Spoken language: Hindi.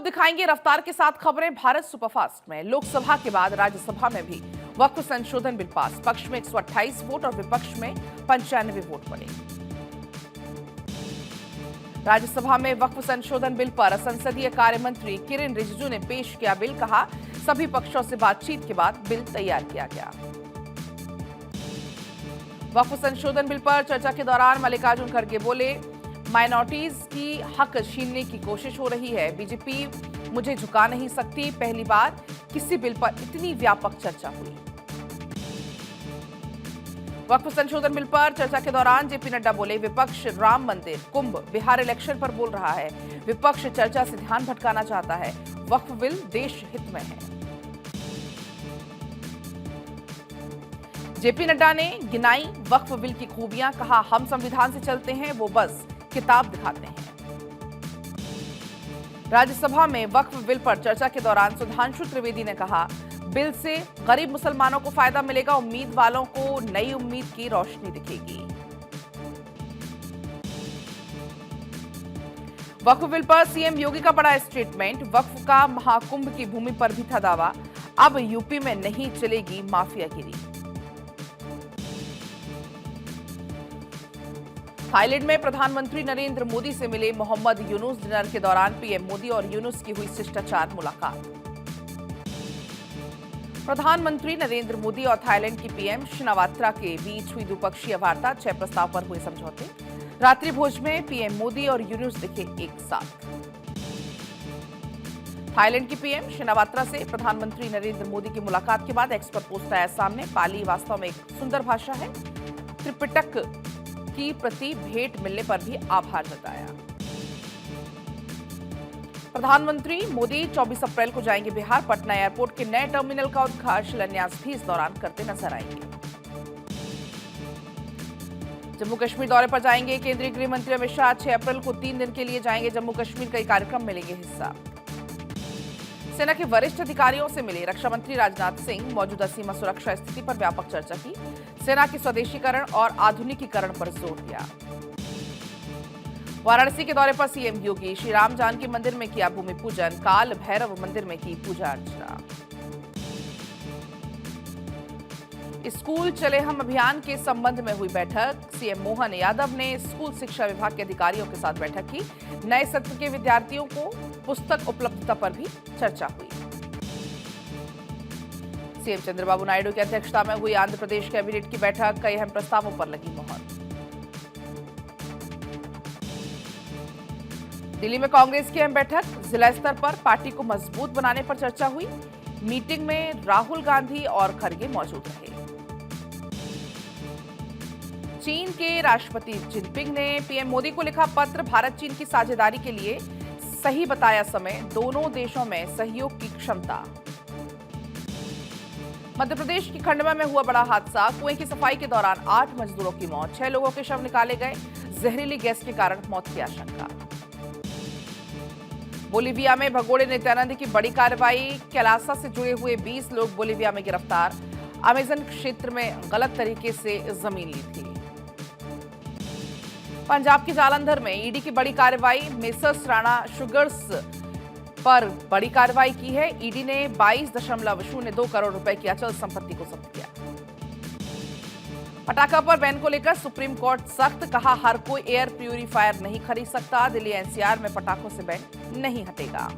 दिखाएंगे रफ्तार के साथ खबरें भारत सुपरफास्ट में। लोकसभा के बाद राज्यसभा में भी वक्फ संशोधन बिल पास। पक्ष में 128 वोट और विपक्ष में 95 वोट पड़े। राज्यसभा में वक्फ संशोधन बिल पर संसदीय कार्य मंत्री किरेन रिजिजू ने पेश किया बिल। कहा, सभी पक्षों से बातचीत के बाद बिल तैयार किया गया। वक्फ संशोधन बिल पर चर्चा के दौरान मल्लिकार्जुन खड़गे बोले, माइनॉरिटीज की हक छीनने की कोशिश हो रही है। बीजेपी मुझे झुका नहीं सकती। पहली बार किसी बिल पर इतनी व्यापक चर्चा हुई। वक्फ संशोधन बिल पर चर्चा के दौरान जेपी नड्डा बोले, विपक्ष राम मंदिर, कुंभ, बिहार इलेक्शन पर बोल रहा है। विपक्ष चर्चा से ध्यान भटकाना चाहता है। वक्फ बिल देश हित में है। जेपी नड्डा ने गिनाई वक्फ बिल की खूबियां। कहा, हम संविधान से चलते हैं, वो बस किताब दिखाते हैं। राज्यसभा में वक्फ बिल पर चर्चा के दौरान सुधांशु त्रिवेदी ने कहा, बिल से गरीब मुसलमानों को फायदा मिलेगा। उम्मीद वालों को नई उम्मीद की रोशनी दिखेगी। वक्फ बिल पर सीएम योगी का बड़ा स्टेटमेंट। वक्फ का महाकुंभ की भूमि पर भी था दावा। अब यूपी में नहीं चलेगी माफियागिरी। थाईलैंड में प्रधानमंत्री नरेंद्र मोदी से मिले मोहम्मद यूनुस। डिनर के दौरान पीएम मोदी और यूनुस की हुई शिष्टाचार मुलाकात। प्रधानमंत्री नरेंद्र मोदी और थाईलैंड की पीएम शिनावात्रा के बीच हुई द्विपक्षीय वार्ता। 6 प्रस्ताव पर हुए समझौते। रात्रि भोज में पीएम मोदी और यूनुस दिखे एक साथ। थाईलैंड की पीएम शिनावात्रा से प्रधानमंत्री नरेंद्र मोदी की मुलाकात के बाद एक्स पर पोस्ट आया सामने। पाली वास्तव में एक सुंदर भाषा है। त्रिपिटक की प्रति भेंट मिलने पर भी आभार जताया। प्रधानमंत्री मोदी 24 अप्रैल को जाएंगे बिहार। पटना एयरपोर्ट के नए टर्मिनल का उद्घाटन शिलान्यास भी इस दौरान करते नजर आएंगे। जम्मू कश्मीर दौरे पर जाएंगे केंद्रीय गृह मंत्री अमित शाह। 6 अप्रैल को 3 दिन के लिए जाएंगे जम्मू कश्मीर। कई कार्यक्रम में लेंगे हिस्सा। सेना के वरिष्ठ अधिकारियों से मिले रक्षा मंत्री राजनाथ सिंह। मौजूदा सीमा सुरक्षा स्थिति पर व्यापक चर्चा की। सेना के स्वदेशीकरण और आधुनिकीकरण पर जोर दिया। वाराणसी के दौरे पर सीएम योगी श्री राम जानकी मंदिर में किया भूमि पूजन। काल भैरव मंदिर में की पूजा अर्चना। स्कूल चले हम अभियान के संबंध में हुई बैठक। सीएम मोहन यादव ने स्कूल शिक्षा विभाग के अधिकारियों के साथ बैठक की। नए सत्र के विद्यार्थियों को पुस्तक उपलब्धता पर भी चर्चा हुई। सीएम चंद्रबाबू नायडू की अध्यक्षता में हुई आंध्र प्रदेश कैबिनेट की बैठक। कई अहम प्रस्तावों पर लगी मोहर। दिल्ली में कांग्रेस की अहम बैठक। जिला स्तर पर पार्टी को मजबूत बनाने पर चर्चा हुई। मीटिंग में राहुल गांधी और खड़गे मौजूद रहे। चीन के राष्ट्रपति जिनपिंग ने पीएम मोदी को लिखा पत्र। भारत चीन की साझेदारी के लिए सही बताया समय। दोनों देशों में सहयोग की क्षमता। मध्य प्रदेश की खंडवा में हुआ बड़ा हादसा। कुएं की सफाई के दौरान 8 मजदूरों की मौत। 6 लोगों के शव निकाले गए। जहरीली गैस के कारण मौत की आशंका। बोलीविया में भगोड़े नित्यानंद की बड़ी कार्रवाई। कैलासा से जुड़े हुए 20 लोग बोलीविया में गिरफ्तार। अमेजन क्षेत्र में गलत तरीके से जमीन ली थी। पंजाब के जालंधर में ईडी की बड़ी कार्रवाई। मेसर्स राणा शुगर्स पर बड़ी कार्रवाई की है। ईडी ने 22.02 करोड़ रुपए की अचल संपत्ति को जब्त किया। पटाखा पर बैन को लेकर सुप्रीम कोर्ट सख्त। कहा, हर कोई एयर प्यूरिफायर नहीं खरीद सकता। दिल्ली एनसीआर में पटाखों से बैन नहीं हटेगा।